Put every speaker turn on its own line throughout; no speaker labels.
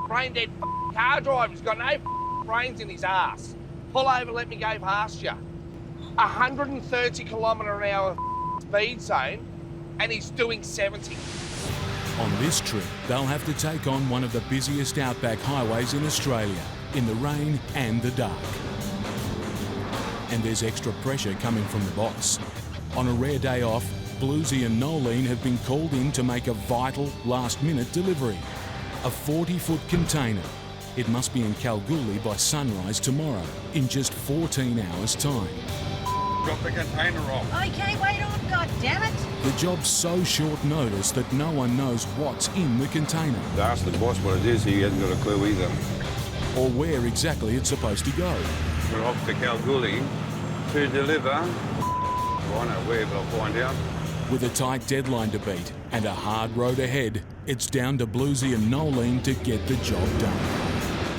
brain dead car driver. He's got no brains in his ass. Pull over, let me go past you. 130 km/h speed zone, and he's doing 70.
On this trip, they'll have to take on one of the busiest outback highways in Australia, in the rain and the dark. And there's extra pressure coming from the boss. On a rare day off, Bluesy and Nolene have been called in to make a vital last-minute delivery. A 40-foot container. It must be in Kalgoorlie by sunrise tomorrow, in just 14 hours' time.
Drop the container off.
Okay, wait on, God damn it!
The job's so short notice that no one knows what's in the container.
Ask the boss what it is, he hasn't got a clue either.
Or where exactly it's supposed to go.
We're off to Kalgoorlie to deliver. I know where, but I'll find out.
With a tight deadline to beat and a hard road ahead, it's down to Bluesy and Nolene to get the job done.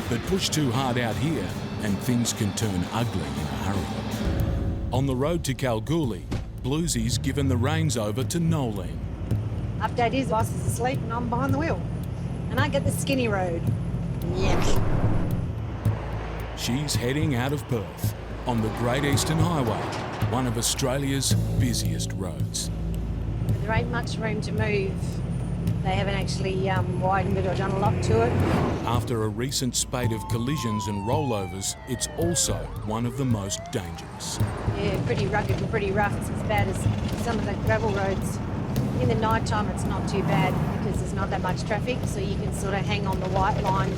But push too hard out here and things can turn ugly in a hurry. On the road to Kalgoorlie, Bluesy's given the reins over to Nolene.
Update is, boss is asleep and I'm behind the wheel. And I get the skinny road. Yuck.
She's heading out of Perth on the Great Eastern Highway, one of Australia's busiest roads.
There ain't much room to move. They haven't actually widened it or done a lot to it.
After a recent spate of collisions and rollovers, it's also one of the most dangerous.
Yeah, pretty rugged and pretty rough. It's as bad as some of the gravel roads. In the night time, it's not too bad because there's not that much traffic, so you can sort of hang on the white line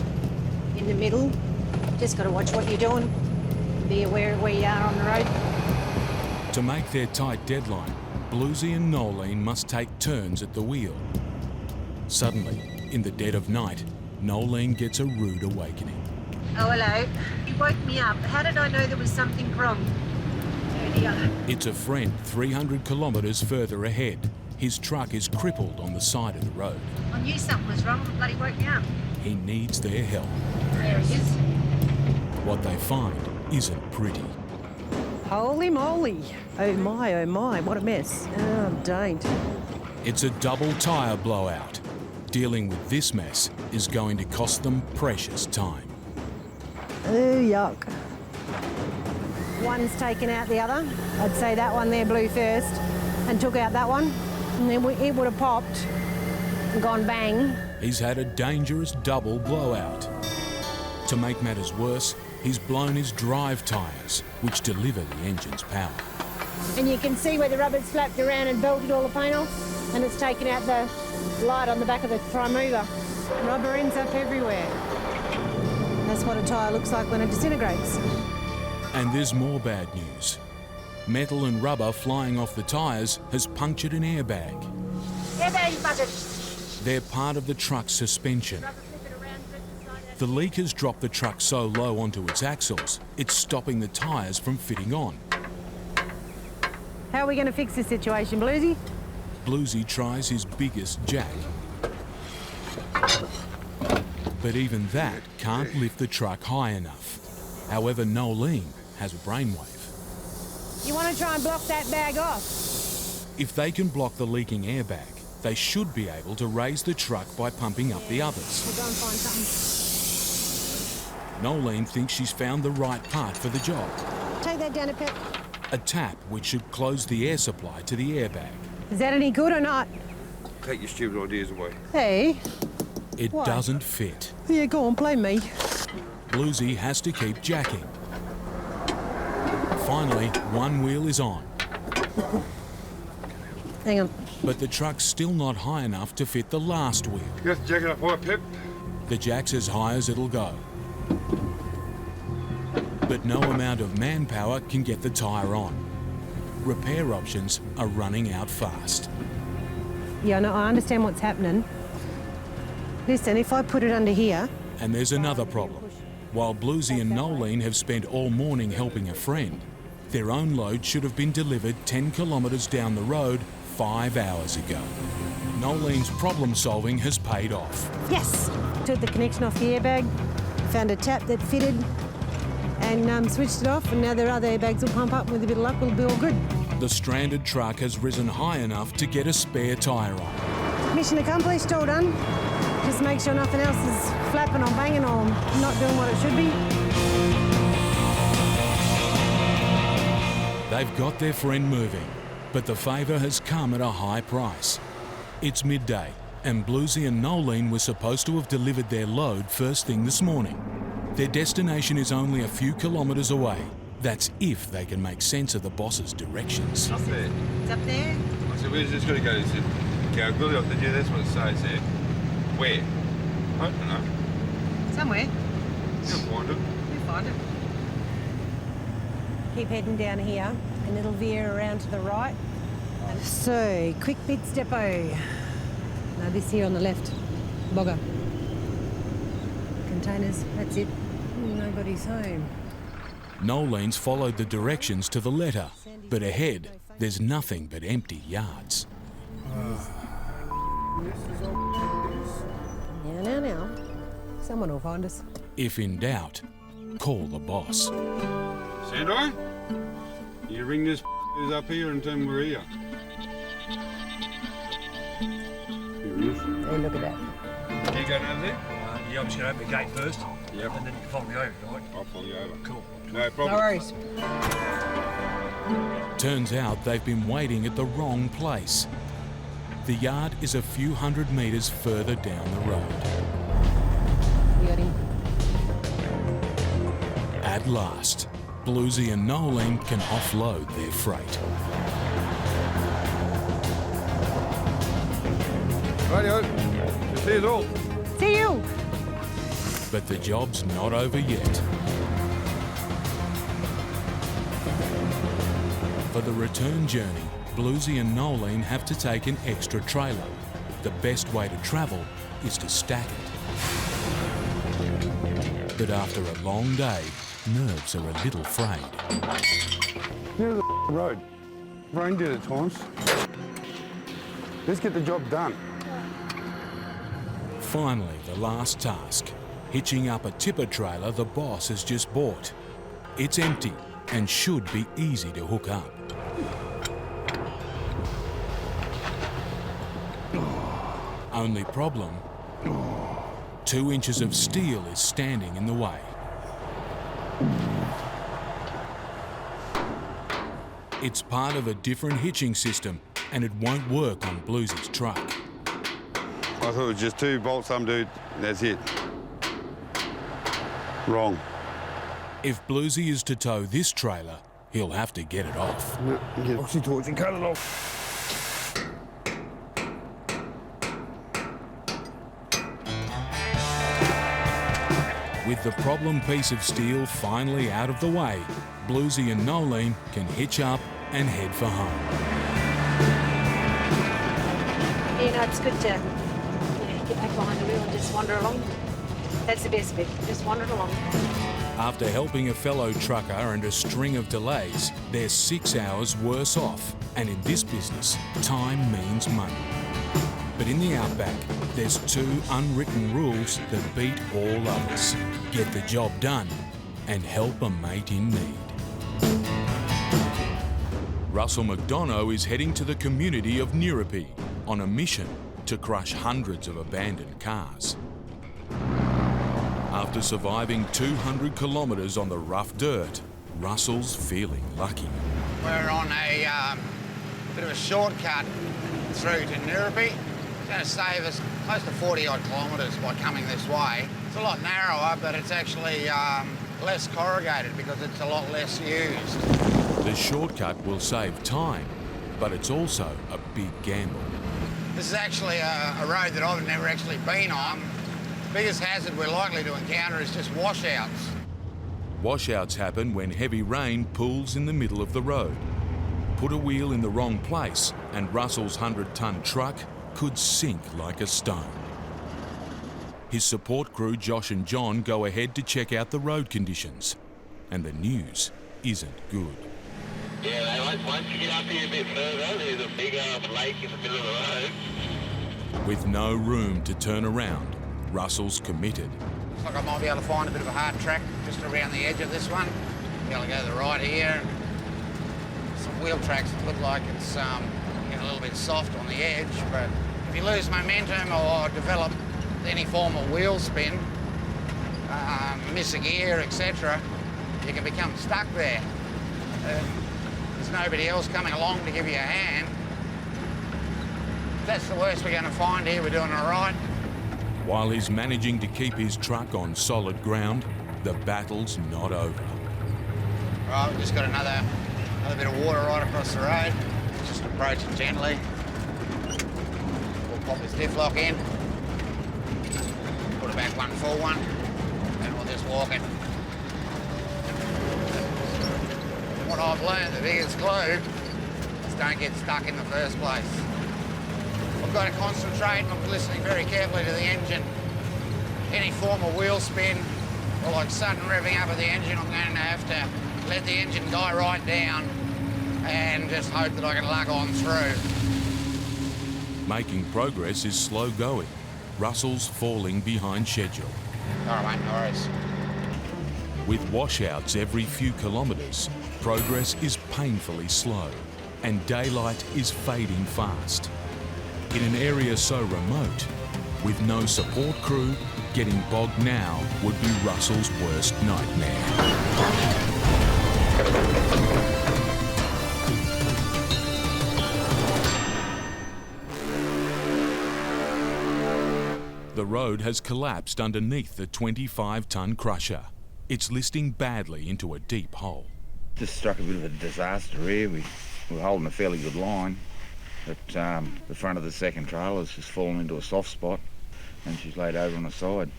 in the middle. Just got to watch what you're doing. Be aware of where you are on the road.
To make their tight deadline, Bluesy and Nolene must take turns at the wheel. Suddenly, in the dead of night, Nolene gets a rude awakening.
Oh, hello. You woke me up. How did I know there was something wrong?
It's a friend 300 kilometres further ahead. His truck is crippled on the side of the road.
I knew something was wrong. It bloody woke me up.
He needs their help.
There he is.
What they find isn't pretty.
Holy moly. Oh my, what a mess. Oh, don't.
It's a double tyre blowout. Dealing with this mess is going to cost them precious time.
Oh, yuck. One's taken out the other. I'd say that one there blew first and took out that one. And then it would have popped and gone bang.
He's had a dangerous double blowout. To make matters worse, he's blown his drive tyres, which deliver the engine's power.
And you can see where the rubber's flapped around and belted all the paint off. And it's taken out the light on the back of the prime mover. Rubber ends up everywhere. That's what a tyre looks like when it disintegrates.
And there's more bad news. Metal and rubber flying off the tyres has punctured an airbag.
Airbag button.
They're part of the truck's suspension. The leak has dropped the truck so low onto its axles, it's stopping the tyres from fitting on.
How are we going to fix this situation, Bluesy?
Bluesy tries his biggest jack. But even that can't lift the truck high enough. However, Nolene has a brainwave.
You want to try and block that bag off?
If they can block the leaking airbag, they should be able to raise the truck by pumping up the others.
We'll go and find something.
Nolene thinks she's found the right part for the job.
Take that down a pet.
A tap which should close the air supply to the airbag.
Is that any good or not?
Take your stupid ideas away.
Hey.
It
Why?
doesn't fit.
Yeah, go on, blame me.
Bluesy has to keep jacking. Finally, one wheel is on.
Hang on.
But the truck's still not high enough to fit the last wheel.
Just jack it up high, Pip.
The jack's as high as it'll go. But no amount of manpower can get the tyre on. Repair options are running out fast.
Yeah, no, I understand what's happening. Listen, if I put it under here...
And there's another problem. While Bluesy and Nolene have spent all morning helping a friend, their own load should have been delivered 10 kilometres down the road 5 hours ago. Nolene's problem solving has paid off.
Yes! Took the connection off the airbag, found a tap that fitted, and switched it off, and now their other airbags will pump up, and with a bit of luck we'll be all good.
The stranded truck has risen high enough to get a spare tyre on.
Mission accomplished, all done. Just make sure nothing else is flapping on banging or not doing what it should be.
They've got their friend moving, but the favour has come at a high price. It's midday, and Bluesy and Nolene were supposed to have delivered their load first thing this morning. Their destination is only a few kilometres away. That's if they can make sense of the boss's directions.
Up there.
It's up there.
I said, where's this going to go? He said, Kalgoorlie. I said, yeah, that's what it says there. Where? I don't know.
Somewhere.
You'll find it.
We'll find it. Keep heading down here and it'll veer around to the right. So, quick bits depot. Now this here on the left. Bogger. Containers, that's it. Nobody's home.
Nolene's followed the directions to the letter, but ahead, there's nothing but empty yards.
Now. Someone will find us.
If in doubt, call the boss.
Sandro? You ring this who's up here and tell him we're here. Here he is.
Hey, look at that.
You going over there?
Yeah, I'm just going to open the gate first.
Yep.
And then you can follow me over, right?
I'll follow you over.
Cool.
No problem.
No worries.
Turns out they've been waiting at the wrong place. The yard is a few hundred metres further down the road.
You got him.
At last, Bluesy and Nolene can offload their freight.
Rightio. See you all.
See you!
But the job's not over yet. For the return journey, Bluesy and Nolene have to take an extra trailer. The best way to travel is to stack it. But after a long day, nerves are a little frayed.
Near the road. Rain did at times. Let's get the job done.
Finally, the last task. Hitching up a tipper trailer the boss has just bought. It's empty and should be easy to hook up. Only problem, 2 inches of steel is standing in the way. It's part of a different hitching system and it won't work on Bluesy's truck.
I thought it was just 2 bolts, some dude, that's it. Wrong.
If Bluesy is to tow this trailer, he'll have to get it off.
Get oxy torch and cut it off.
With the problem piece of steel finally out of the way, Bluesy and Nolene can hitch up and head for home.
You know, it's good to get back behind the wheel and just wander along. That's the best bit, just wander along.
After helping a fellow trucker and a string of delays, they're 6 hours worse off. And in this business, time means money. But in the Outback, there's 2 unwritten rules that beat all others. Get the job done and help a mate in need. Russell McDonough is heading to the community of Nirripie on a mission to crush hundreds of abandoned cars. After surviving 200 kilometres on the rough dirt, Russell's feeling lucky.
We're on a bit of a shortcut through to Nirripie. It's going to save us close to 40-odd kilometres by coming this way. It's a lot narrower, but it's actually less corrugated because it's a lot less used.
The shortcut will save time, but it's also a big gamble.
This is actually a road that I've never actually been on. The biggest hazard we're likely to encounter is just washouts.
Washouts happen when heavy rain pools in the middle of the road. Put a wheel in the wrong place and Russell's 100-ton truck could sink like a stone. His support crew, Josh and John, go ahead to check out the road conditions. And the news isn't good.
Yeah, once you get up here a bit further, there's a big lake in the middle of the road.
With no room to turn around, Russell's committed.
Looks like I might be able to find a bit of a hard track just around the edge of this one. Be able to go to the right here. Some wheel tracks that look like it's getting a little bit soft on the edge, but if you lose momentum or develop any form of wheel spin, miss a gear, etc., you can become stuck there. There's nobody else coming along to give you a hand. That's the worst we're going to find here. We're doing all right.
While he's managing to keep his truck on solid ground, the battle's not over.
Right, we've just got another bit of water right across the road. Just approaching gently. We'll pop this diff lock in. Put it back one full one, and we'll just walk it. What I've learned, the biggest clue is don't get stuck in the first place. I've got to concentrate and I'm listening very carefully to the engine. Any form of wheel spin or like sudden revving up of the engine, I'm going to have to let the engine die right down and just hope that I can lug on through.
Making progress is slow going. Russell's falling behind schedule.
All right, mate, no worries.
With washouts every few kilometres, progress is painfully slow and daylight is fading fast. In an area so remote, with no support crew, getting bogged now would be Russell's worst nightmare. The road has collapsed underneath the 25-tonne crusher. It's listing badly into a deep hole.
Just struck a bit of a disaster here. We were holding a fairly good line, but the front of the second trailer's just fallen into a soft spot and she's laid over on the side.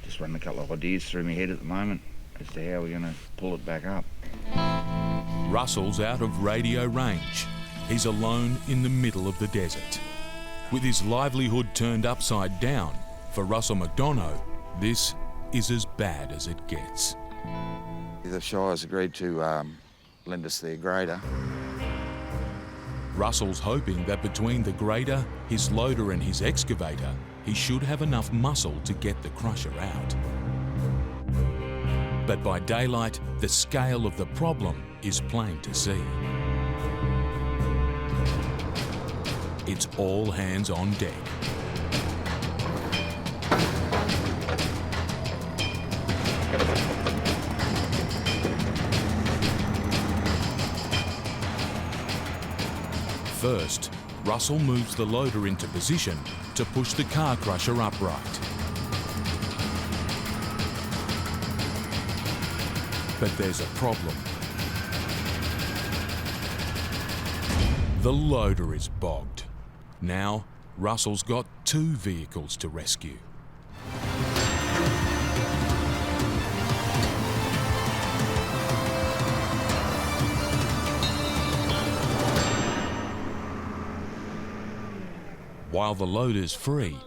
Just running a couple of ideas through my head at the moment as to how we're going to pull it back up.
Russell's out of radio range. He's alone in the middle of the desert. With his livelihood turned upside down, for Russell McDonough, this is as bad as it gets.
The Shire's agreed to lend us their grader.
Russell's hoping that between the grader, his loader and his excavator, he should have enough muscle to get the crusher out. But by daylight, the scale of the problem is plain to see. It's all hands on deck. First, Russell moves the loader into position to push the car crusher upright. But there's a problem. The loader is bogged. Now, Russell's got two vehicles to rescue. While the loader's free,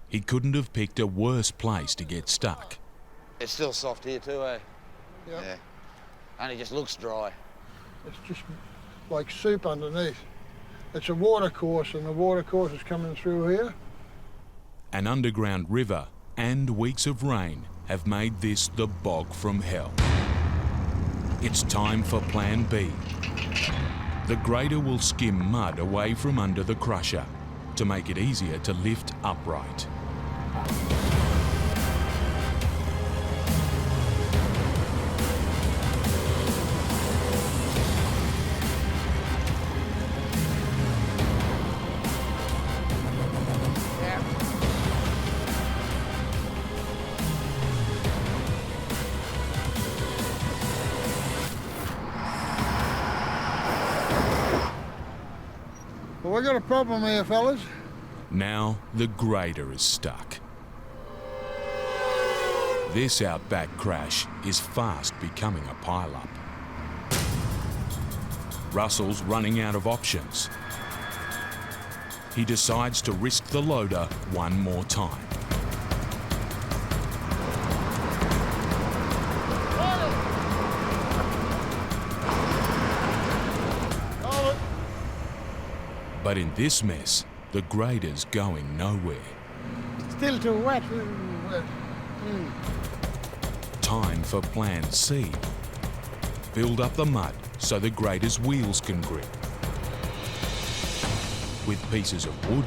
he couldn't have picked a worse place to get stuck.
It's still soft here too, eh?
Yep.
Yeah. Only just looks dry.
It's just like soup underneath. It's a water course and the water course is coming through here.
An underground river and weeks of rain have made this the bog from hell. It's time for Plan B. The grader will skim mud away from under the crusher to make it easier to lift upright.
Well, we got a problem here, fellas.
Now the grader is stuck. This Outback crash is fast becoming a pile-up. Russell's running out of options. He decides to risk the loader one more time. But in this mess, the grader's going nowhere.
Still too wet.
Time for Plan C. Build up the mud so the grader's wheels can grip. With pieces of wood,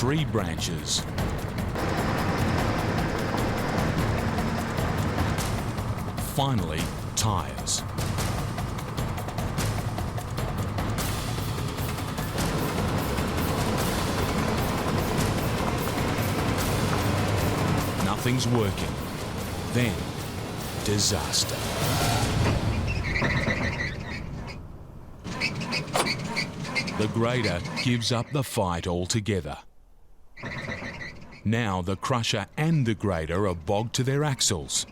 tree branches. Finally, tyres. Nothing's working. Then, disaster. The grader gives up the fight altogether. Now the crusher and the grader are bogged to their axles.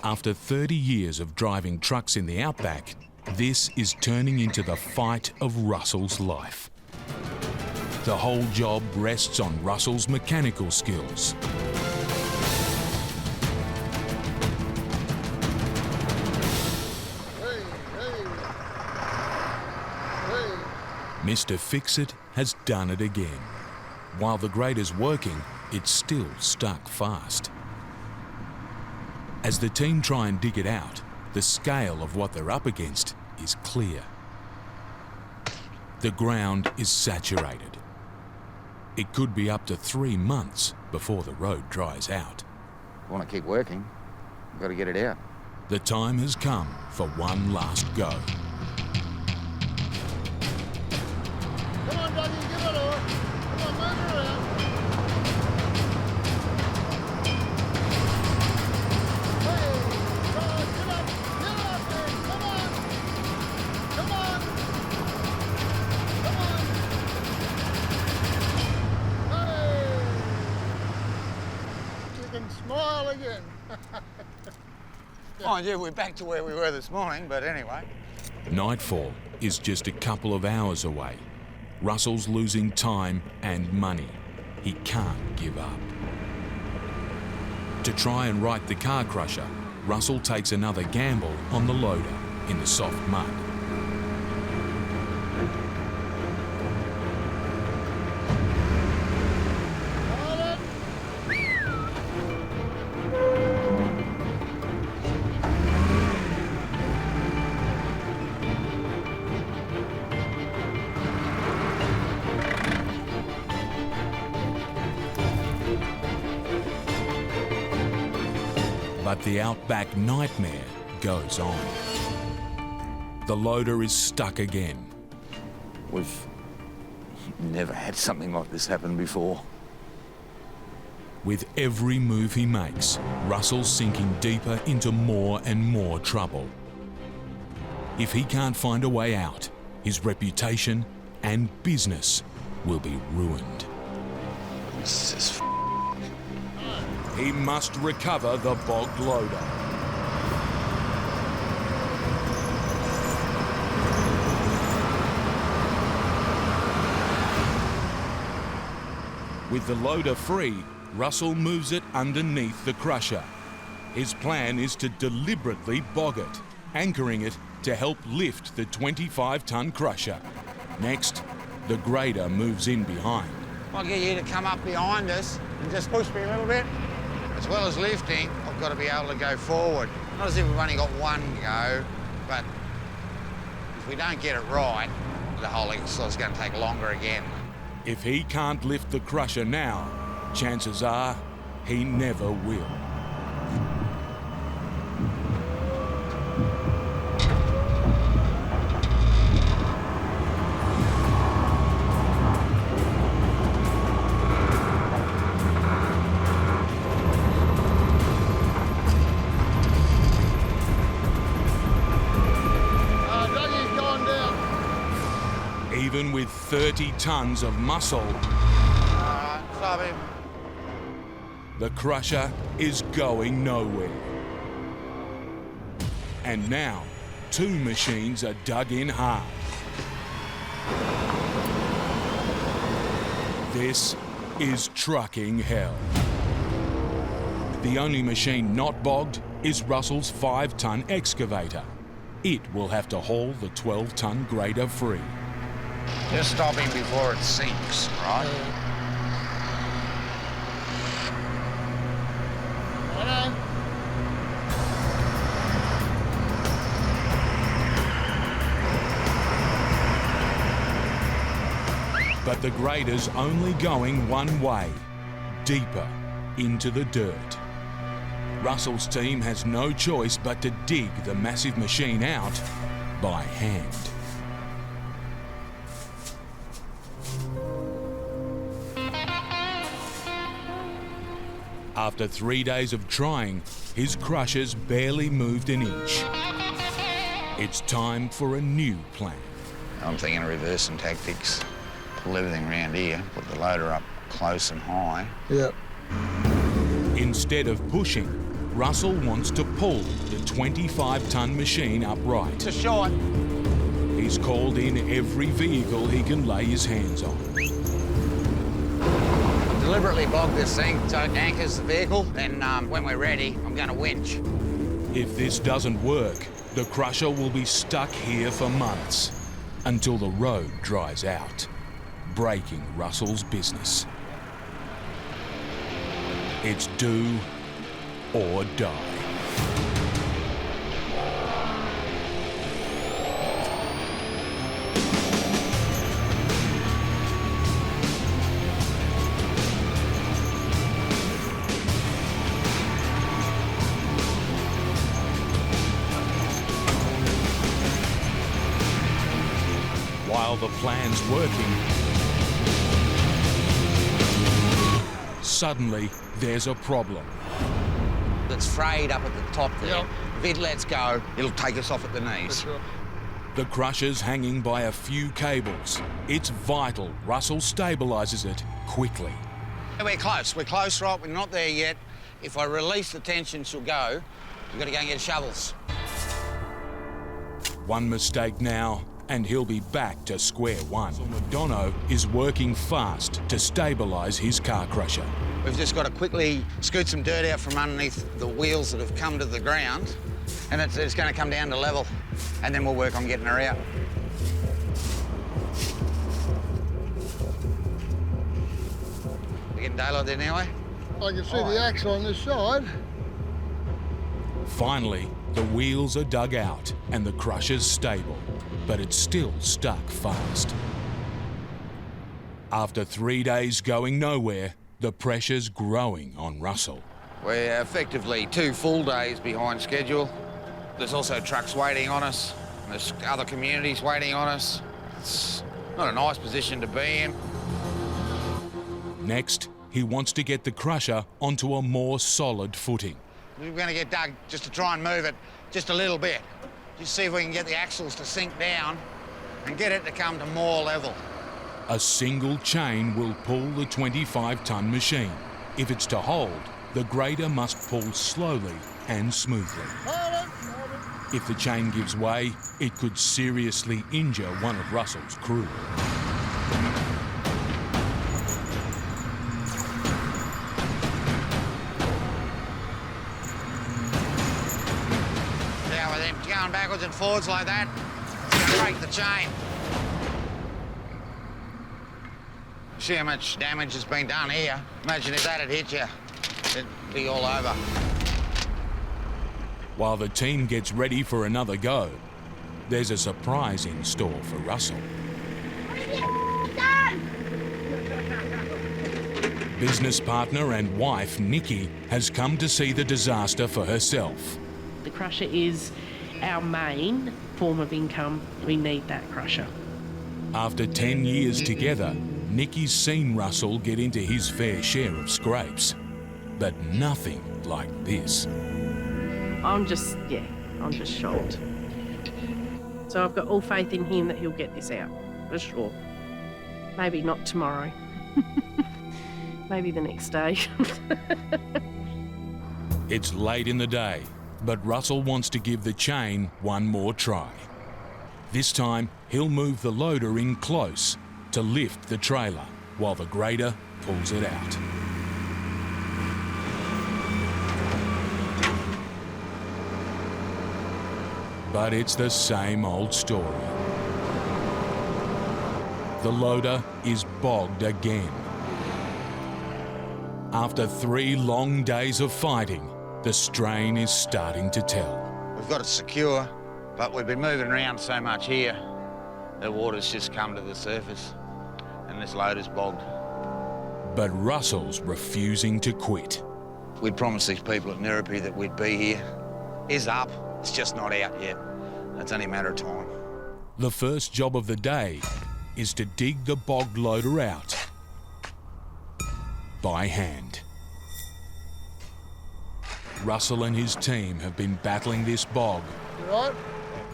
After 30 years of driving trucks in the outback, this is turning into the fight of Russell's life. The whole job rests on Russell's mechanical skills. Mr. Fix-It has done it again. While the grader's working, it's still stuck fast. As the team try and dig it out, the scale of what they're up against is clear. The ground is saturated. It could be up to 3 months before the road dries out.
I want to keep working. I've got to get it out.
The time has come for one last go.
Come on, doggy, give it over. Come on, move it around. Hey, come on, get up there. Come on. Come on. Come on. Hey. You can smile again.
Mind you, we're back to where we were this morning, but anyway.
Nightfall is just a couple of hours away. Russell's losing time and money. He can't give up. To try and right the car crusher, Russell takes another gamble on the loader in the soft mud. But the outback nightmare goes on. The loader is stuck again.
We've never had something like this happen before.
With every move he makes, Russell's sinking deeper into more and more trouble. If he can't find a way out, his reputation and business will be ruined.
This is
He must recover the bogged loader. With the loader free, Russell moves it underneath the crusher. His plan is to deliberately bog it, anchoring it to help lift the 25-ton crusher. Next, the grader moves in behind.
I'll get you to come up behind us and just push me a little bit. As well as lifting, I've got to be able to go forward. Not as if we've only got one go, but if we don't get it right, the whole exercise is going to take longer again.
If he can't lift the crusher now, chances are he never will.
Dougie's going down.
Even with 30 tons of muscle,
Stop him.
the crusher is going nowhere. And now, 2 machines are dug in hard. This is trucking hell. The only machine not bogged is Russell's 5-ton excavator. It will have to haul the 12-ton grader free.
Just stop him before it sinks, right?
Righto.
But the grader's only going one way, deeper into the dirt. Russell's team has no choice but to dig the massive machine out by hand. After 3 days of trying, his crushers barely moved an inch. It's time for a new plan.
I'm thinking of reversing tactics. Pull everything around here, put the loader up close and high.
Yep.
Instead of pushing, Russell wants to pull the 25-ton machine upright.
It's a short.
He's called in every vehicle he can lay his hands on.
Deliberately bog this thing so it anchors the vehicle. Then when we're ready, I'm going to winch.
If this doesn't work, the crusher will be stuck here for months until the road dries out, breaking Russell's business. It's do or die. While the plan's working, suddenly there's a problem.
It's frayed up at the top there. Yep. If it lets go, it'll take us off at the knees.
Sure.
The crusher's hanging by a few cables. It's vital Russell stabilises it quickly.
We're close, right? We're not there yet. If I release the tension, she'll go. We've got to go and get shovels.
One mistake now, and he'll be back to square one. McDonough is working fast to stabilise his car crusher.
We've just got to quickly scoot some dirt out from underneath the wheels that have come to the ground, and it's going to come down to level, and then we'll work on getting her out. We getting daylight there now, eh?
I can see the axle on this side.
Finally, the wheels are dug out and the crusher's stable, but it's still stuck fast. After 3 days going nowhere, the pressure's growing on Russell.
We're effectively 2 full days behind schedule. There's also trucks waiting on us. There's other communities waiting on us. It's not a nice position to be in.
Next, he wants to get the crusher onto a more solid footing.
We're going to get dug just to try and move it just a little bit. Just see if we can get the axles to sink down and get it to come to more level.
A single chain will pull the 25-ton machine. If it's to hold, the grader must pull slowly and smoothly. If the chain gives way, it could seriously injure one of Russell's crew.
Yeah, with them going backwards and forwards like that, it's going to break the chain. See how much damage has been done here. Imagine if that had hit you, it'd be all over.
While the team gets ready for another go, there's a surprise in store for Russell. Business partner and wife, Nikki, has come to see the disaster for herself.
The crusher is our main form of income. We need that crusher.
After 10 years together, Nikki's seen Russell get into his fair share of scrapes, but nothing like this.
I'm just shocked. So I've got all faith in him that he'll get this out, for sure. Maybe not tomorrow. Maybe the next day.
It's late in the day, but Russell wants to give the chain one more try. This time, he'll move the loader in close to lift the trailer while the grader pulls it out. But it's the same old story. The loader is bogged again. After 3 long days of fighting, the strain is starting to tell.
We've got it secure, but we've been moving around so much here, the water's just come to the surface. And and this loader's bogged.
But Russell's refusing to quit.
We'd promised these people at Nirrupi that we'd be here. Is up, it's just not out yet. It's only a matter of time.
The first job of the day is to dig the bogged loader out by hand. Russell and his team have been battling this bog
You right?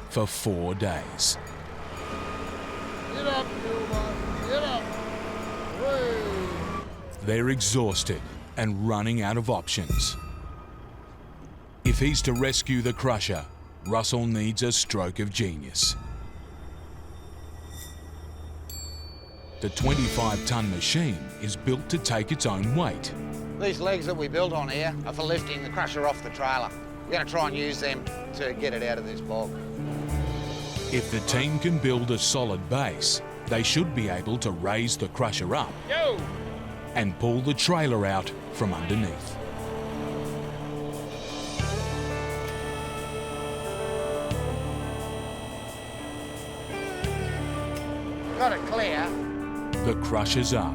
for 4 days.
Get up, Gilmore. Get up. Way.
They're exhausted and running out of options. If he's to rescue the crusher, Russell needs a stroke of genius. The 25-ton machine is built to take its own weight.
These legs that we built on here are for lifting the crusher off the trailer. We're going to try and use them to get it out of this bog.
If the team can build a solid base, they should be able to raise the crusher up and pull the trailer out from underneath.
Got it clear.
The crusher's up.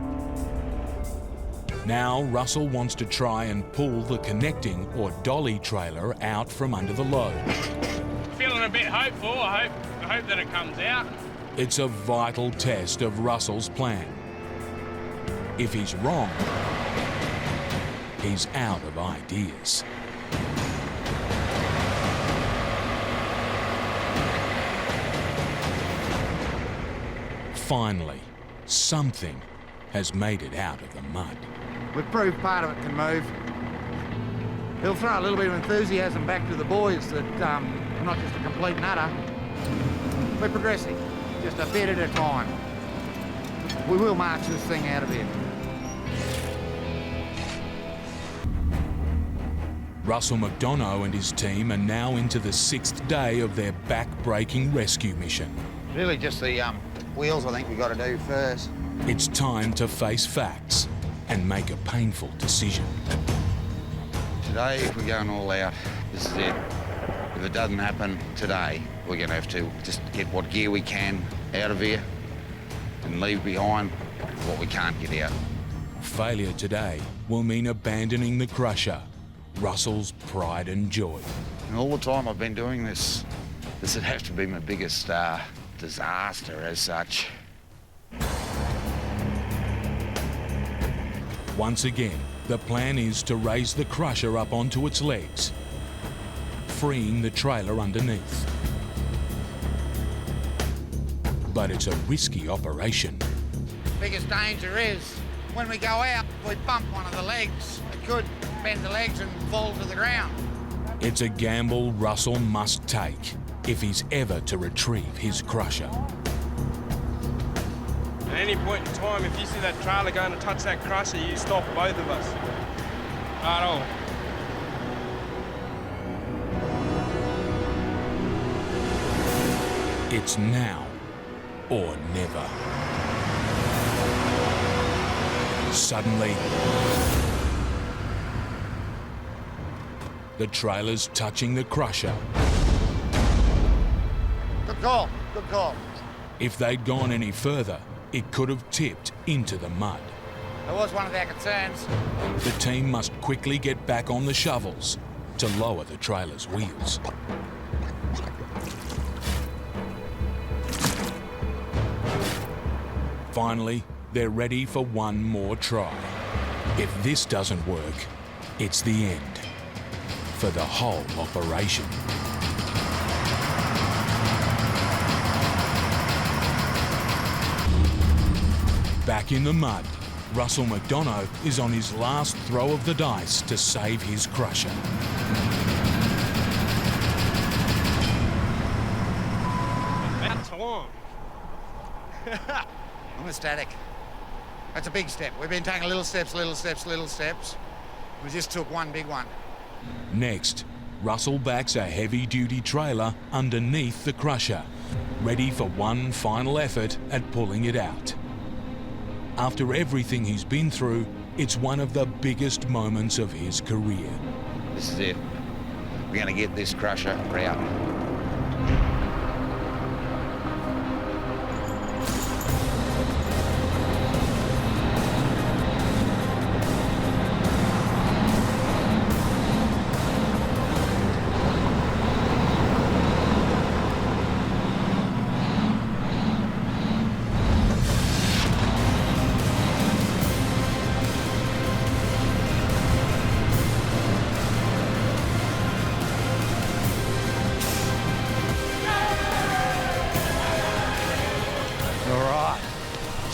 Now Russell wants to try and pull the connecting or dolly trailer out from under the load.
Feeling a bit hopeful. I hope that it comes out.
It's a vital test of Russell's plan. If he's wrong, he's out of ideas. Finally, something has made it out of the mud.
We've proved part of it can move. He'll throw a little bit of enthusiasm back to the boys that I'm not just a complete nutter. We're progressing, just a bit at a time. We will march this thing out of here.
Russell McDonough and his team are now into the 6th day of their back-breaking rescue mission.
Really just the wheels I think we've got to do first.
It's time to face facts and make a painful decision.
Today, if we're going all out, this is it. If it doesn't happen today, we're going to have to just get what gear we can out of here and leave behind what we can't get out.
Failure today will mean abandoning the crusher, Russell's pride and joy.
And all the time I've been doing this, this would have to be my biggest disaster as such.
Once again, the plan is to raise the crusher up onto its legs, freeing the trailer underneath. But it's a risky operation.
Biggest danger is when we go out, we bump one of the legs. It could bend the legs and fall to the ground.
It's a gamble Russell must take if he's ever to retrieve his crusher.
At any point in time, if you see that trailer going to touch that crusher, you stop both of us. Right on.
It's now or never. Suddenly, the trailer's touching the crusher.
Good call, good call.
If they'd gone any further, it could have tipped into the mud.
That was one of our concerns.
The team must quickly get back on the shovels to lower the trailer's wheels. Finally, they're ready for one more try. If this doesn't work, it's the end for the whole operation. Back in the mud, Russell McDonough is on his last throw of the dice to save his crusher.
About time.
I'm ecstatic. That's a big step. We've been taking little steps, little steps, little steps. We just took one big one.
Next, Russell backs a heavy-duty trailer underneath the crusher, ready for one final effort at pulling it out. After everything he's been through, it's one of the biggest moments of his career.
This is it. We're going to get this crusher out.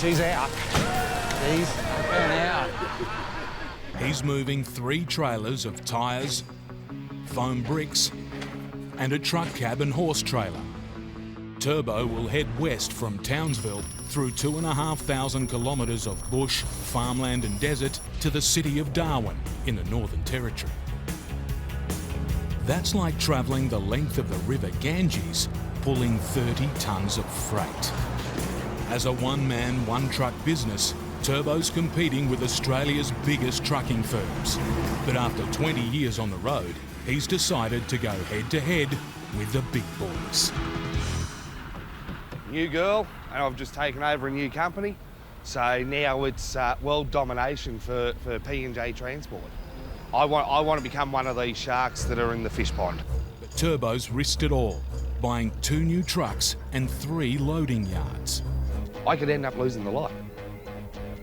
She's out. She's up and out.
He's moving 3 trailers of tyres, foam bricks, and a truck cab and horse trailer. Turbo will head west from Townsville through 2,500 kilometres of bush, farmland and desert to the city of Darwin in the Northern Territory. That's like travelling the length of the River Ganges, pulling 30 tonnes of freight. As a one-man, one-truck business, Turbo's competing with Australia's biggest trucking firms. But after 20 years on the road, he's decided to go head-to-head with the big boys.
New girl, and I've just taken over a new company. So now it's world domination for P&J Transport. I want to become one of these sharks that are in the fish pond.
But Turbo's risked it all, buying 2 new trucks and 3 loading yards.
I could end up losing the lot.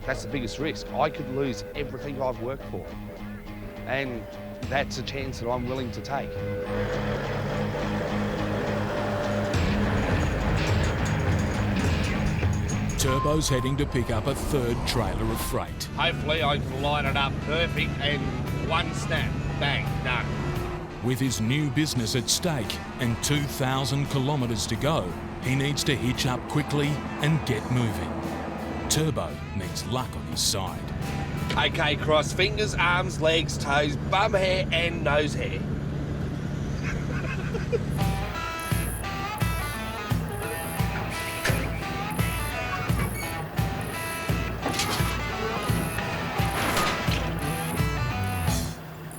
That's the biggest risk. I could lose everything I've worked for. And that's a chance that I'm willing to take.
Turbo's heading to pick up a 3rd trailer of freight.
Hopefully I can line it up perfect and one snap, bang, done.
With his new business at stake and 2,000 kilometres to go, he needs to hitch up quickly and get moving. Turbo needs luck on his side.
Okay, cross fingers, arms, legs, toes, bum hair and nose hair.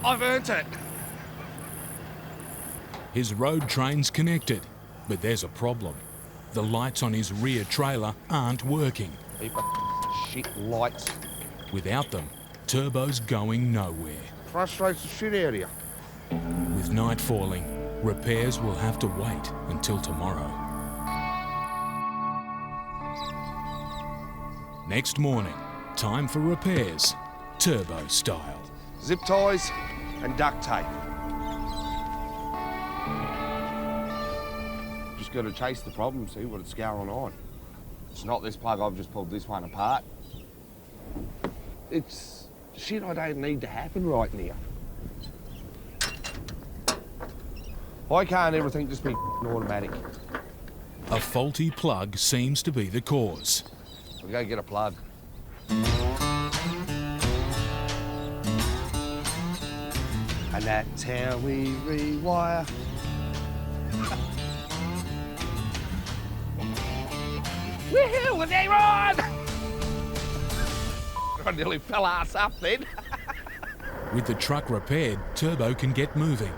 I've earned it.
His road train's connected, but there's a problem. The lights on his rear trailer aren't working.
Heap of shit lights.
Without them, Turbo's going nowhere.
Frustrates the shit out of you.
With night falling, repairs will have to wait until tomorrow. Next morning, time for repairs, Turbo style.
Zip ties and duct tape. Just got to chase the problem, see what's going on. It's not this plug, I've just pulled this one apart. It's shit I don't need to happen right now. Why can't everything just be automatic?
A faulty plug seems to be the cause.
I'll go get a plug. And that's how we rewire. Woohoo, they're on! I nearly fell ass up then.
With the truck repaired, Turbo can get moving.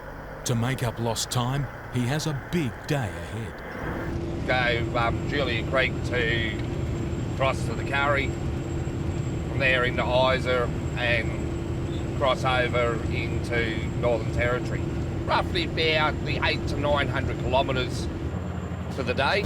To make up lost time, he has a big day ahead.
Go Julia Creek to cross to the Curry, from there into Isa and cross over into Northern Territory. Roughly about the 800 to 900 kilometres for the day.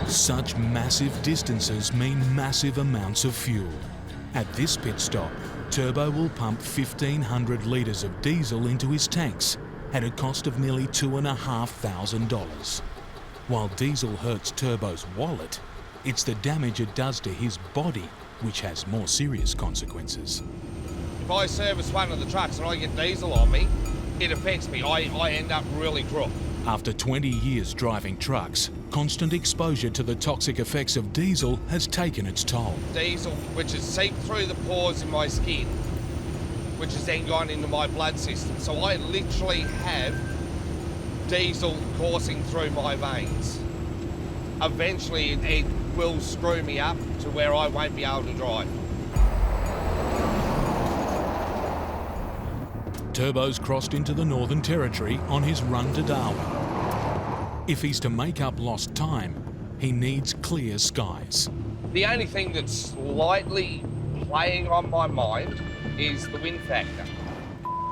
Such massive distances mean massive amounts of fuel. At this pit stop, Turbo will pump 1,500 litres of diesel into his tanks at a cost of nearly $2,500. While diesel hurts Turbo's wallet, it's the damage it does to his body which has more serious consequences.
If I service one of the trucks and I get diesel on me, it affects me. I end up really crook.
After 20 years driving trucks, constant exposure to the toxic effects of diesel has taken its toll.
Diesel, which has seeped through the pores in my skin, which has then gone into my blood system. So I literally have diesel coursing through my veins. Eventually it will screw me up to where I won't be able to drive.
Turbo's crossed into the Northern Territory on his run to Darwin. If he's to make up lost time, he needs clear skies.
The only thing that's slightly playing on my mind is the wind factor.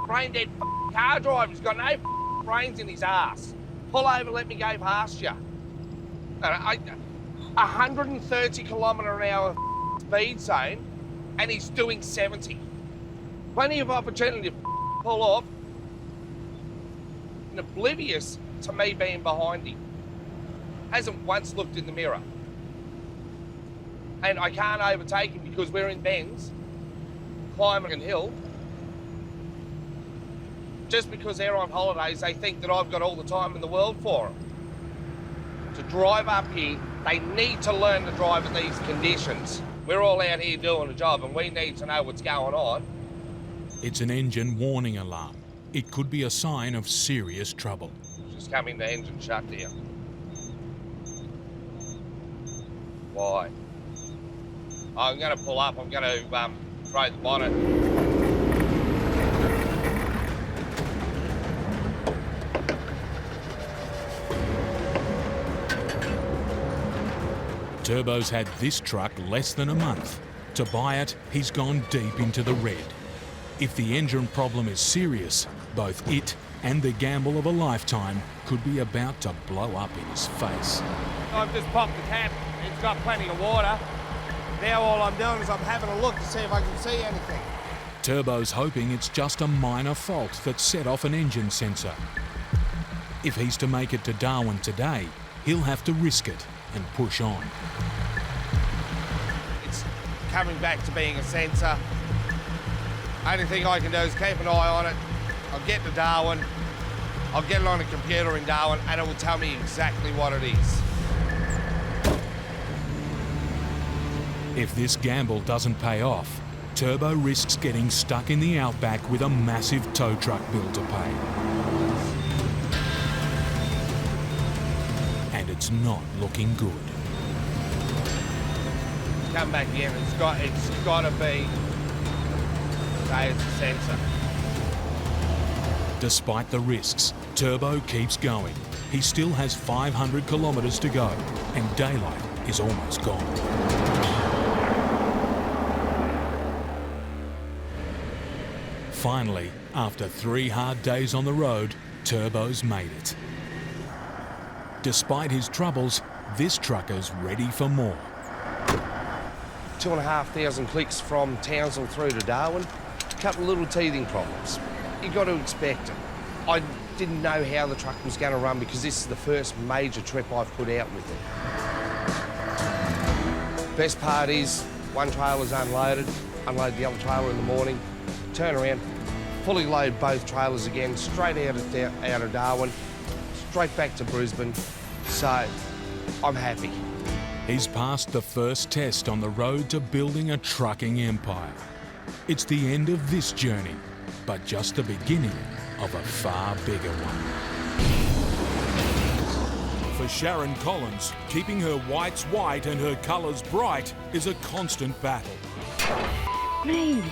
Brain dead car driver's got no brains in his ass. Pull over, let me go past you. 130 kilometre an hour speed zone, and he's doing 70. Plenty of opportunity to pull off, and oblivious to me being behind him. Hasn't once looked in the mirror. And I can't overtake him because we're in bends, climbing a hill. Just because they're on holidays, they think that I've got all the time in the world for them. To drive up here, they need to learn to drive in these conditions. We're all out here doing a job and we need to know what's going on.
It's an engine warning alarm. It could be a sign of serious trouble.
Just coming to engine shutdown. Why? I'm going to pull up. I'm going to throw the bonnet.
Turbo's had this truck less than a month. To buy it, he's gone deep into the red. If the engine problem is serious, both it and the gamble of a lifetime could be about to blow up in his face.
I've just popped the cap. It's got plenty of water. Now all I'm doing is I'm having a look to see if I can see anything.
Turbo's hoping it's just a minor fault that set off an engine sensor. If he's to make it to Darwin today, he'll have to risk it and push on.
It's coming back to being a sensor. Only thing I can do is keep an eye on it. I'll get to Darwin. I'll get it on a computer in Darwin and it will tell me exactly what it is.
If this gamble doesn't pay off, Turbo risks getting stuck in the outback with a massive tow truck bill to pay. And it's not looking good.
Come back again. It's got to be. Say it's a sensor.
Despite the risks, Turbo keeps going. He still has 500 kilometres to go, and daylight is almost gone. Finally, after 3 hard days on the road, Turbo's made it. Despite his troubles, this trucker's ready for more.
2,500 clicks from Townsville through to Darwin. A couple of little teething problems. You got to expect it. I didn't know how the truck was going to run because this is the first major trip I've put out with it. Best part is one trailer's unloaded, unload the other trailer in the morning, turn around, fully load both trailers again, straight out of Darwin, straight back to Brisbane. So I'm happy.
He's passed the first test on the road to building a trucking empire. It's the end of this journey, but just the beginning of a far bigger one. For Sharon Collins, keeping her whites white and her colours bright is a constant battle.
Me.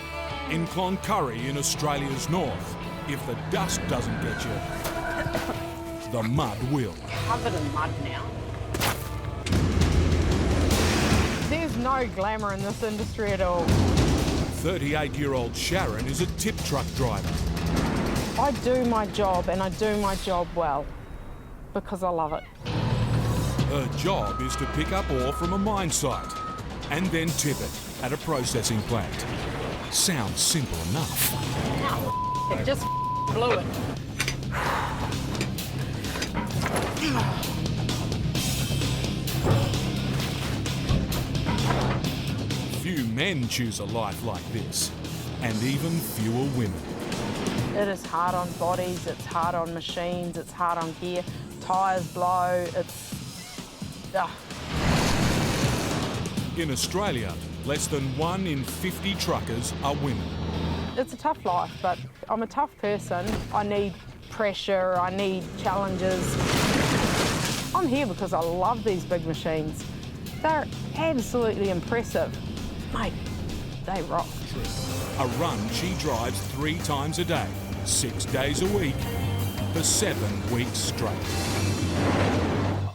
In Cloncurry in Australia's north, if the dust doesn't get you, the mud will.
Covered in mud now.
There's no glamour in this industry at all.
38-year-old Sharon is a tip truck driver.
I do my job, and I do my job well, because I love it.
Her job is to pick up ore from a mine site and then tip it at a processing plant. Sounds simple enough.
It just blew it.
Few men choose a life like this, and even fewer women.
It is hard on bodies, it's hard on machines, it's hard on gear. Tyres blow, it's...
In Australia, less than 1 in 50 truckers are women.
It's a tough life, but I'm a tough person. I need pressure, I need challenges. I'm here because I love these big machines. They're absolutely impressive. Mate, they rock.
A run she drives 3 times a day, 6 days a week, for 7 weeks straight.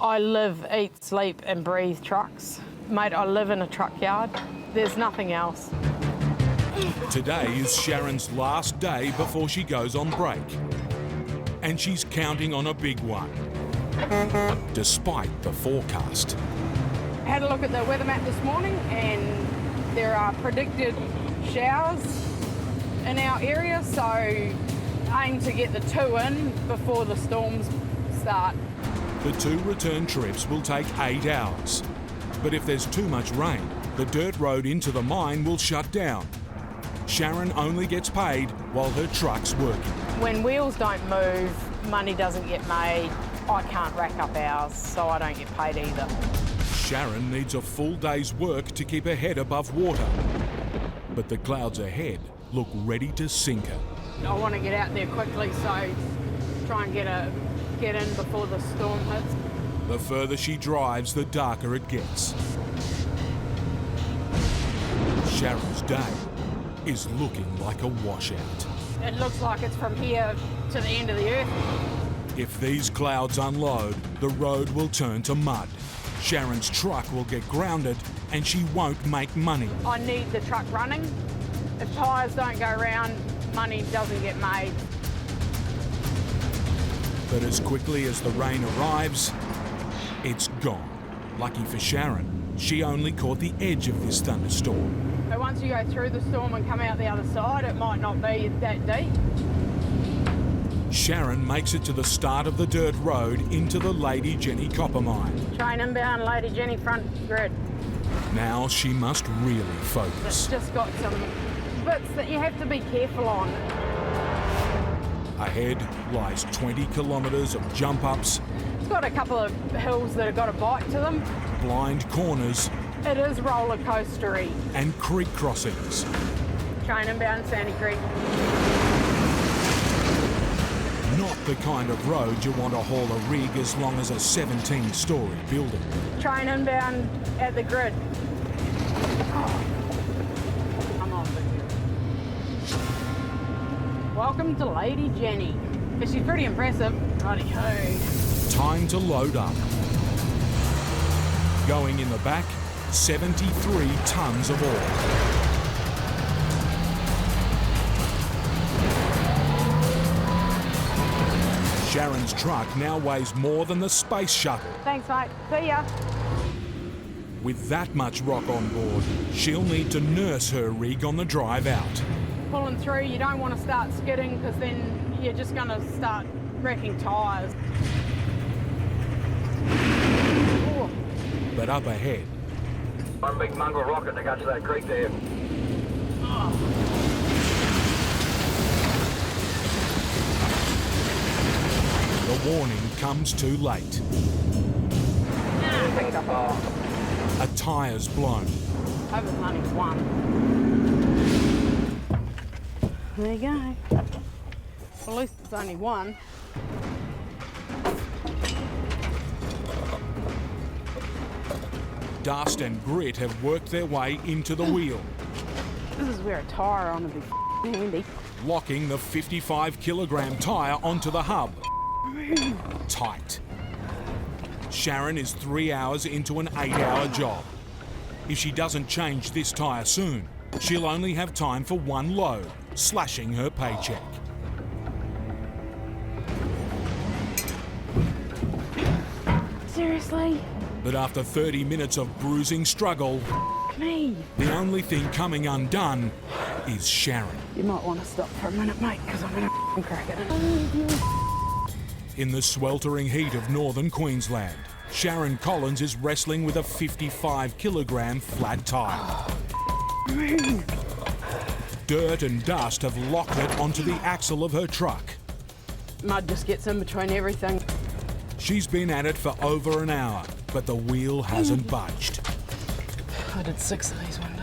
I live, eat, sleep and breathe trucks. Mate, I live in a truck yard. There's nothing else.
Today is Sharon's last day before she goes on break. And she's counting on a big one, despite the forecast.
I had a look at the weather map this morning and there are predicted showers in our area, so aim to get the 2 in before the storms start.
The 2 return trips will take 8 hours. But if there's too much rain, the dirt road into the mine will shut down. Sharon only gets paid while her truck's working.
When wheels don't move, money doesn't get made. I can't rack up hours, so I don't get paid either.
Sharon needs a full day's work to keep her head above water. But the clouds ahead look ready to sink her.
I want to get out there quickly, so try and get in before the storm hits.
The further she drives, the darker it gets. Sharon's day is looking like a washout.
It looks like it's from here to the end of the earth.
If these clouds unload, the road will turn to mud. Sharon's truck will get grounded and she won't make money.
I need the truck running. If tyres don't go round, money doesn't get made.
But as quickly as the rain arrives, it's gone. Lucky for Sharon, she only caught the edge of this thunderstorm.
But once you go through the storm and come out the other side, it might not be that deep.
Sharon makes it to the start of the dirt road into the Lady Jenny copper mine.
Train inbound, Lady Jenny front grid.
Now she must really
It's
focus.
just got some bits that you have to be careful on.
Ahead lies 20 kilometres of jump-ups,
It's got a couple of hills that have got a bite to them.
blind corners
It is roller coastery.
and creek crossings.
Train inbound, Sandy Creek.
Not the kind of road you want to haul a rig as long as a 17-storey building.
Train inbound at the grid. Come on, baby. Welcome to Lady Jenny. But she's pretty impressive. Righty-ho.
Time to load up. Going in the back, 73 tonnes of ore. Sharon's truck now weighs more than the space shuttle.
Thanks, mate. See ya.
With that much rock on board, she'll need to nurse her rig on the drive out.
Pulling through, you don't want to start skidding because then you're just going to start wrecking tyres. Oh.
But up ahead,
One big mongrel rocket that got to that creek there.
the warning comes too late. A tyre's blown.
Hope it's only one. There you go. Well, at least it's only one.
Dust and grit have worked their way into the wheel,
This is where a tyre on would be handy.
locking the 55-kilogram tyre onto the hub. Tight. Sharon is 3 hours into an 8-hour job. If she doesn't change this tyre soon, she'll only have time for one load, slashing her paycheck.
Seriously?
But after 30 minutes of bruising struggle,
Me?
the only thing coming undone is Sharon.
You might want to stop for a minute, mate, because I'm going to crack it.
In the sweltering heat of northern Queensland, Sharon Collins is wrestling with a 55-kilogram flat tyre. Dirt and dust have locked it onto the axle of her truck.
Mud just gets in between everything.
She's been at it for over an hour, but the wheel hasn't budged.
I did 6 of these one day.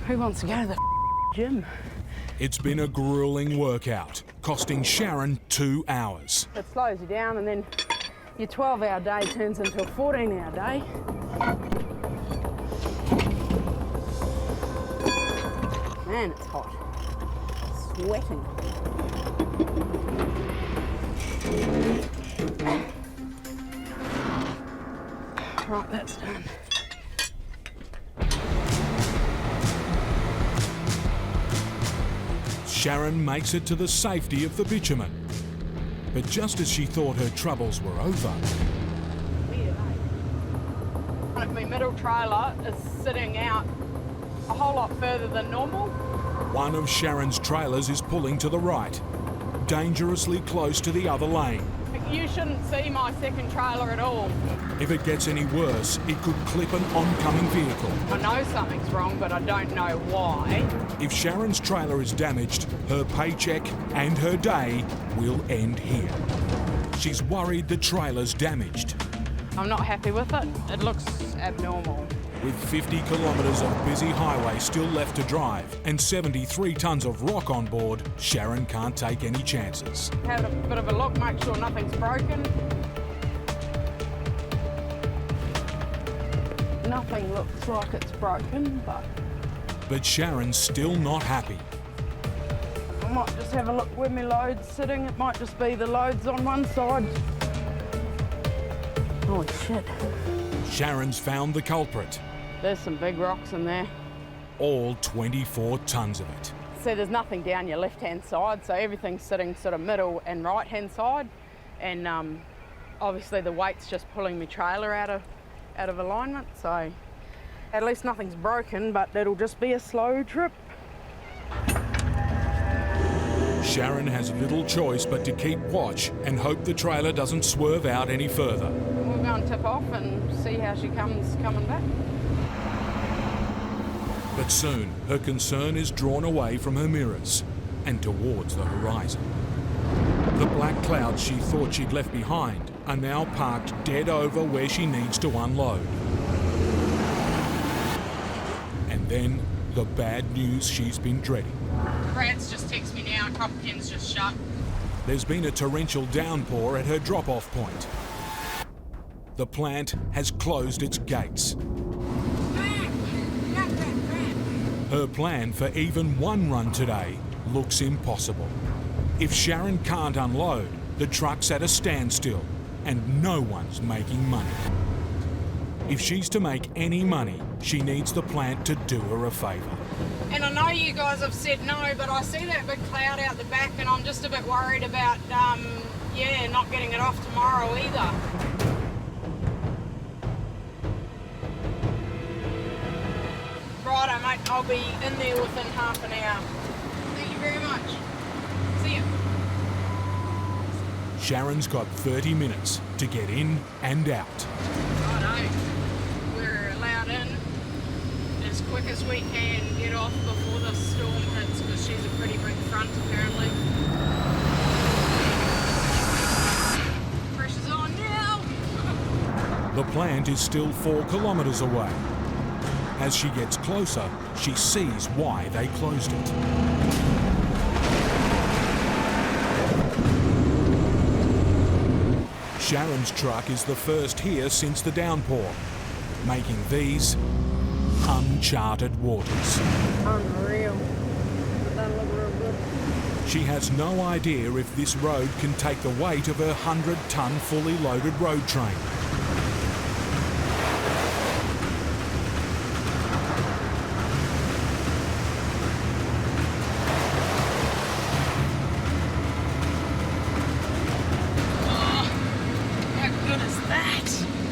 Who wants to go to the gym?
It's been a grueling workout, costing Sharon 2 hours.
It slows you down and then your 12-hour day turns into a 14-hour day. Man, it's hot. Sweating. Right, that's done.
Sharon makes it to the safety of the bitumen. But just as she thought her troubles were over,
My middle trailer is sitting out a whole lot further than normal.
one of Sharon's trailers is pulling to the right, dangerously close to the other lane.
You shouldn't see my second trailer at all.
If it gets any worse, it could clip an oncoming vehicle.
I know something's wrong, but I don't know why.
If Sharon's trailer is damaged, her paycheck and her day will end here. She's worried the trailer's damaged.
I'm not happy with it. It looks abnormal.
With 50 kilometres of busy highway still left to drive and 73 tonnes of rock on board, Sharon can't take any chances.
Have a bit of a look, make sure nothing's broken. Nothing looks like it's broken,
But Sharon's still not happy.
I might just have a look where my load's sitting. It might just be the loads on one side. Oh shit.
Sharon's found the culprit.
There's some big rocks in there.
All 24 tonnes of it.
So there's nothing down your left-hand side, so everything's sitting sort of middle and right-hand side. And obviously the weight's just pulling my trailer out of alignment, so at least nothing's broken, but it'll just be a slow trip.
Sharon has little choice but to keep watch and hope the trailer doesn't swerve out any further.
We'll go and tip off and see how she comes coming back.
But soon, her concern is drawn away from her mirrors and towards the horizon. The black clouds she thought she'd left behind are now parked dead over where she needs to unload. And then, the bad news she's been dreading.
Brad's just texted me now, Copperkin's just shut.
There's been a torrential downpour at her drop-off point. The plant has closed its gates. Her plan for even one run today looks impossible. If Sharon can't unload, the truck's at a standstill and no one's making money. If she's to make any money, she needs the plant to do her a favour.
And I know you guys have said no, but I see that big cloud out the back and I'm just a bit worried about, not getting it off tomorrow either. Righto, mate, I'll be in there within half an hour. Thank you very much. See you.
Sharon's got 30 minutes to get in and out.
Righto, we're allowed in as quick as we can, get off before the storm hits because she's a pretty big front apparently. Pressure's on now.
The plant is still 4 kilometres away. As she gets closer, she sees why they closed it. Sharon's truck is the first here since the downpour, making these uncharted waters.
Unreal. That look real good.
She has no idea if this road can take the weight of her 100-ton fully loaded road train.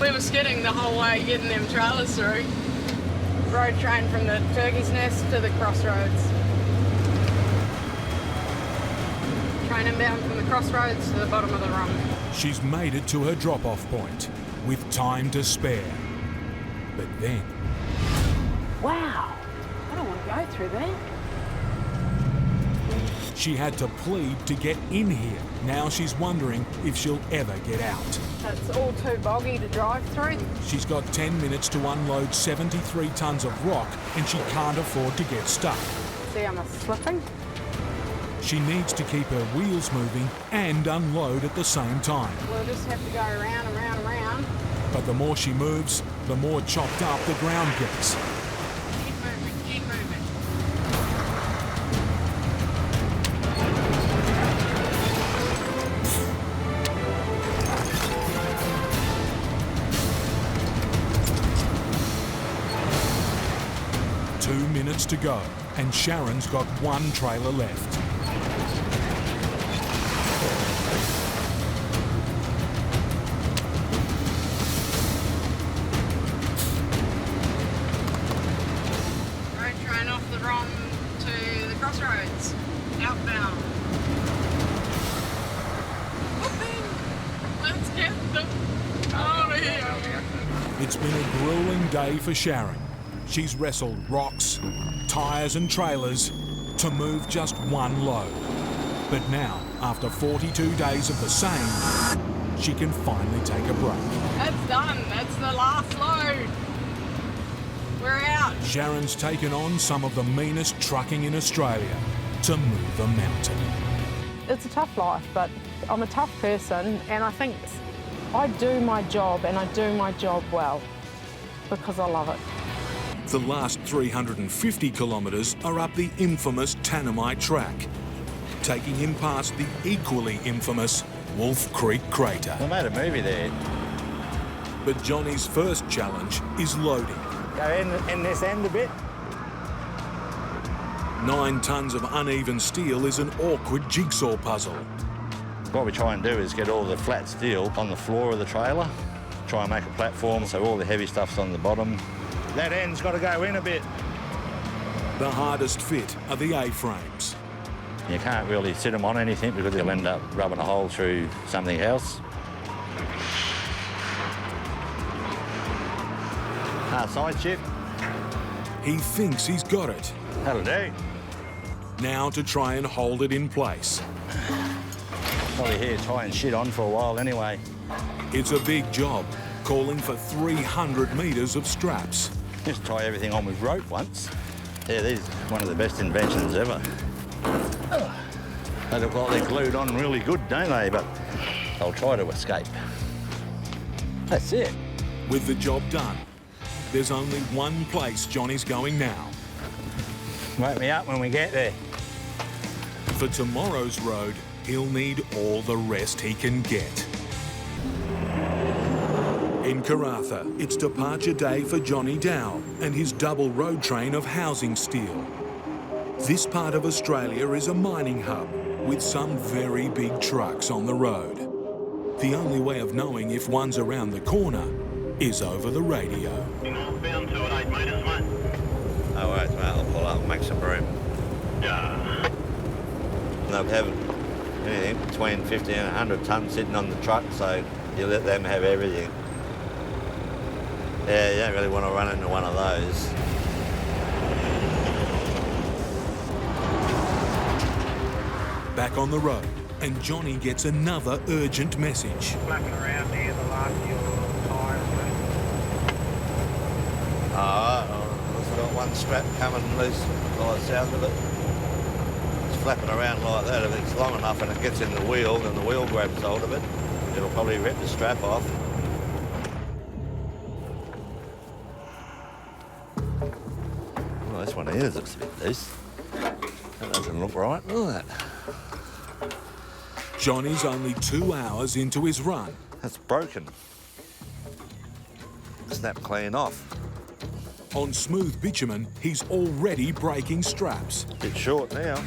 We were skidding the whole way getting them trailers through. Road train from the Turkey's Nest to the crossroads. Train inbound from the crossroads to the bottom of the rung.
She's made it to her drop-off point with time to spare. But then...
Wow! I don't want to go through that.
She had to plead to get in here. Now she's wondering if she'll ever get out.
It's all too boggy to drive through.
She's got 10 minutes to unload 73 tonnes of rock and she can't afford to get stuck.
See, I'm slipping.
She needs to keep her wheels moving and unload at the same time.
We'll just have to go around and round and round.
But the more she moves, the more chopped up the ground gets.
Keep moving, keep moving.
minutes to go, and Sharon's got one trailer left.
Road train off the ROM to the crossroads, outbound. Let's get them over here.
It's been a grueling day for Sharon. She's wrestled rocks, tyres and trailers to move just one load. But now, after 42 days of the same, she can finally take a break.
That's done. That's the last load. We're out.
Sharon's taken on some of the meanest trucking in Australia to move a mountain.
It's a tough life, but I'm a tough person, and I think I do my job, and I do my job well because I love it.
The last 350 kilometres are up the infamous Tanamite track, taking him past the equally infamous Wolf Creek Crater.
I made a movie there.
But Johnny's first challenge is loading.
Go in this end a bit.
9 tonnes of uneven steel is an awkward jigsaw puzzle.
What we try and do is get all the flat steel on the floor of the trailer, try and make a platform so all the heavy stuff's on the bottom. That end's got to go in a bit.
The hardest fit are the A-frames.
You can't really sit them on anything because you'll end up rubbing a hole through something else. Side shift.
He thinks he's got it.
That'll do.
Now to try and hold it in place.
Probably here tying shit on for a while anyway.
It's a big job, calling for 300 metres of straps.
Just tie everything on with rope once. Yeah, these are one of the best inventions ever. They look like they're glued on really good, don't they? But they'll try to escape. That's it.
With the job done, there's only one place Johnny's going now.
Wake me up when we get there.
For tomorrow's road, he'll need all the rest he can get. In Karratha, it's departure day for Johnny Dow and his double road train of housing steel. This part of Australia is a mining hub with some very big trucks on the road. The only way of knowing if one's around the corner is over the radio.
Northbound 218 metres, mate.
No worries, mate. I'll pull up and make some room.
Yeah.
They'll have anything between 50 and 100 tonnes sitting on the truck, so you let them have everything. Yeah, you don't really want to run into one of those.
Back on the road, and Johnny gets another urgent message.
Flapping around near the last of your tyres,
I've got one strap coming loose by the sound of it. It's flapping around like that. If it's long enough and it gets in the wheel, then the wheel grabs hold of it. It'll probably rip the strap off. Well, this one here looks a bit loose. That doesn't look right, does it?
Johnny's only 2 hours into his run.
That's broken. Snap clean off.
On smooth bitumen, he's already breaking straps.
Bit short now.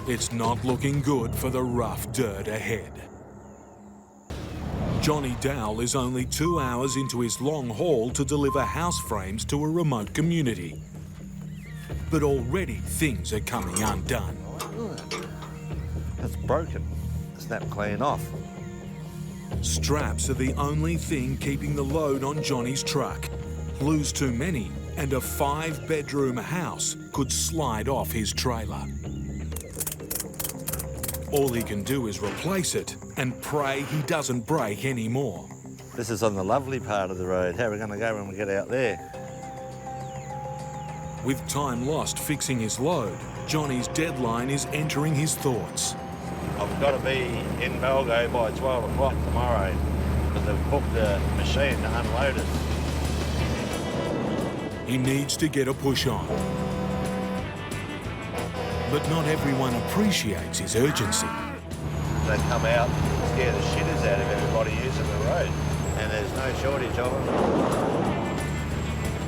It's not looking good for the rough dirt ahead. Johnny Dowell is only 2 hours into his long haul to deliver house frames to a remote community. But already things are coming undone.
That's broken. Snap clean off.
Straps are the only thing keeping the load on Johnny's truck. Lose too many, and a 5-bedroom house could slide off his trailer. All he can do is replace it and pray he doesn't break any more.
This is on the lovely part of the road. How are we going to go when we get out there?
With time lost fixing his load, Johnny's deadline is entering his thoughts.
I've got to be in Bogged by 12 o'clock tomorrow because they've booked the machine to unload it.
He needs to get a push on. But not everyone appreciates his urgency.
They come out and scare the shitters out of everybody using the road. And there's no shortage of them.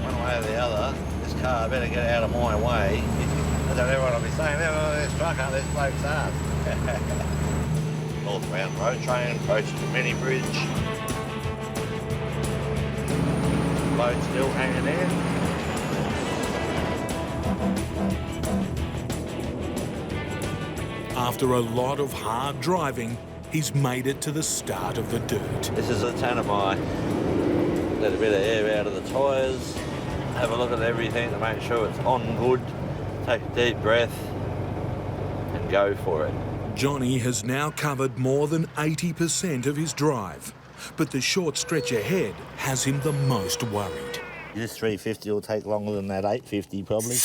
One way or the other, this car, I better get out of my way. I don't know what I'll be saying. This trucker, this bloke's ass. Northbound road train approaching the mini bridge. Boat still hanging in.
After a lot of hard driving, he's made it to the start of the dirt.
This is a Tanami. Let a bit of air out of the tyres. Have a look at everything to make sure it's on good. Take a deep breath and go for it.
Johnny has now covered more than 80% of his drive, but the short stretch ahead has him the most worried.
This 350 will take longer than that 850 probably.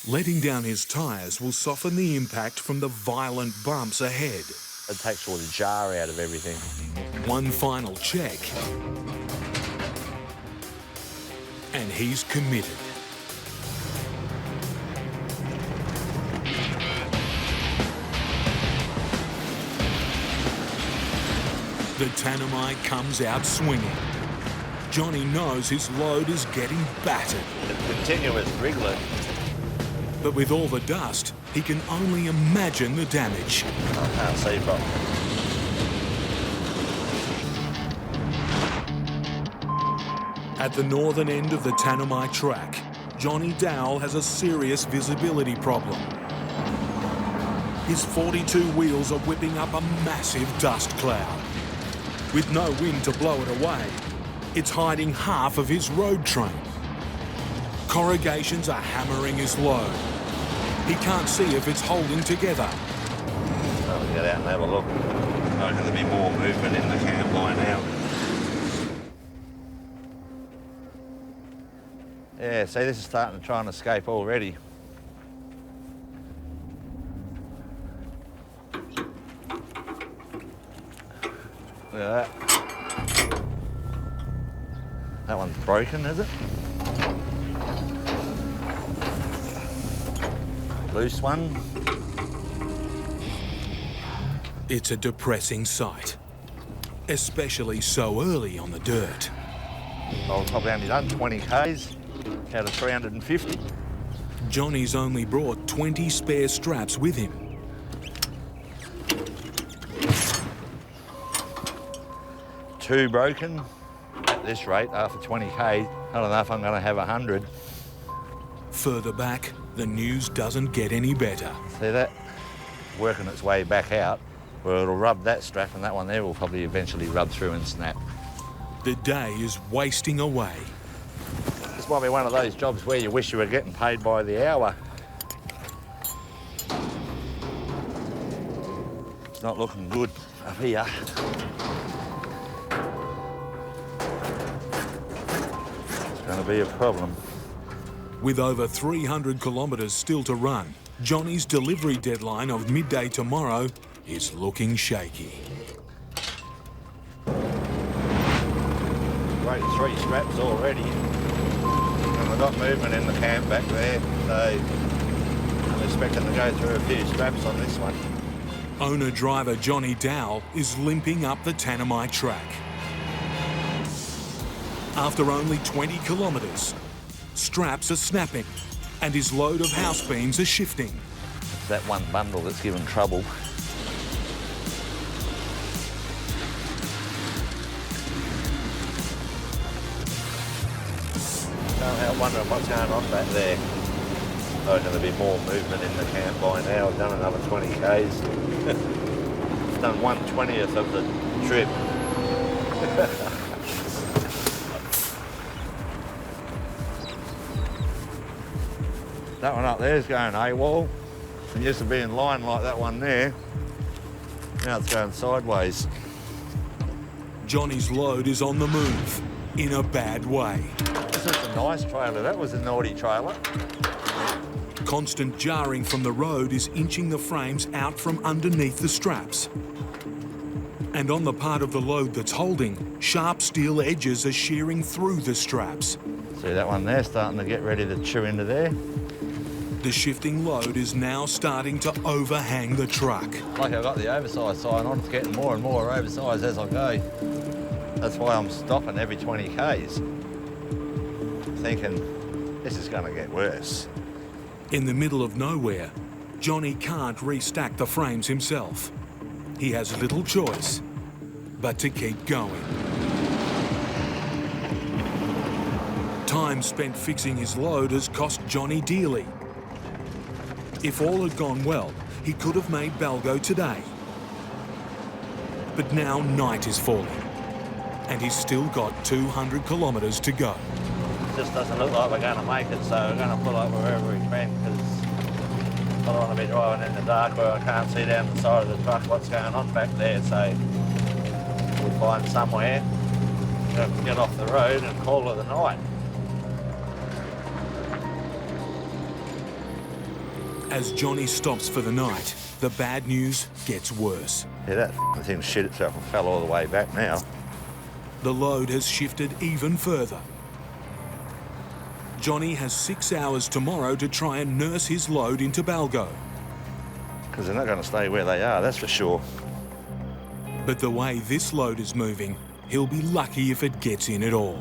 Letting down his tyres will soften the impact from the violent bumps ahead.
It takes all the jar out of everything.
One final check, and he's committed. The Tanami comes out swinging. Johnny knows his load is getting battered.
It's continuous wriggling.
But with all the dust, he can only imagine the damage.
I can't see properly.
At the northern end of the Tanami track, Johnny Dowell has a serious visibility problem. His 42 wheels are whipping up a massive dust cloud. With no wind to blow it away, it's hiding half of his road train. Corrugations are hammering his load. He can't see if it's holding together.
I'll get out and have a look. I reckon there'll be more movement in the camp by now. Yeah, see, this is starting to try and escape already. Look at that. That one's broken, is it? Loose one.
It's a depressing sight, especially so early on the dirt.
I've probably only done 20 Ks out of 350.
Johnny's only brought 20 spare straps with him.
Two broken. At this rate, after 20 K, I don't know if I'm going to have 100.
Further back, the news doesn't get any better.
See that? Working its way back out, where it'll rub that strap and that one there will probably eventually rub through and snap.
The day is wasting away.
This might be one of those jobs where you wish you were getting paid by the hour. It's not looking good up here. It's going to be a problem.
With over 300 kilometres still to run, Johnny's delivery deadline of midday tomorrow is looking shaky.
Great, 3 straps already. And we've got movement in the camp back there, so I'm expecting to go through a few straps on this one.
Owner-driver Johnny Dowell is limping up the Tanami track. After only 20 kilometres, straps are snapping and his load of house beams are shifting.
It's that one bundle that's given trouble. Can't help wondering what's going on back there. I reckon there'll be more movement in the camp by now. I've done another 20 Ks. I've done 1/20th of the trip. That one up there is going AWOL. It used to be in line like that one there. Now it's going sideways.
Johnny's load is on the move, in a bad way.
This is a nice trailer. That was a naughty trailer.
Constant jarring from the road is inching the frames out from underneath the straps. And on the part of the load that's holding, sharp steel edges are shearing through the straps.
See that one there starting to get ready to chew into there?
The shifting load is now starting to overhang the truck.
Like I got the oversized sign on, it's getting more and more oversized as I go. That's why I'm stopping every 20 Ks. I thinking, this is going to get worse.
In the middle of nowhere, Johnny can't restack the frames himself. He has little choice but to keep going. Time spent fixing his load has cost Johnny dearly. If all had gone well, he could have made Balgo today. But now night is falling, and he's still got 200 kilometres to go.
It just doesn't look like we're going to make it, so we're going to pull up wherever we can, because I don't want to be driving in the dark where I can't see down the side of the truck what's going on back there, so we'll find somewhere to get off the road and call it a night.
As Johnny stops for the night, the bad news gets worse.
Yeah, that f***ing thing shit itself and fell all the way back now.
The load has shifted even further. Johnny has 6 hours tomorrow to try and nurse his load into Balgo.
Because they're not going to stay where they are, that's for sure.
But the way this load is moving, he'll be lucky if it gets in at all.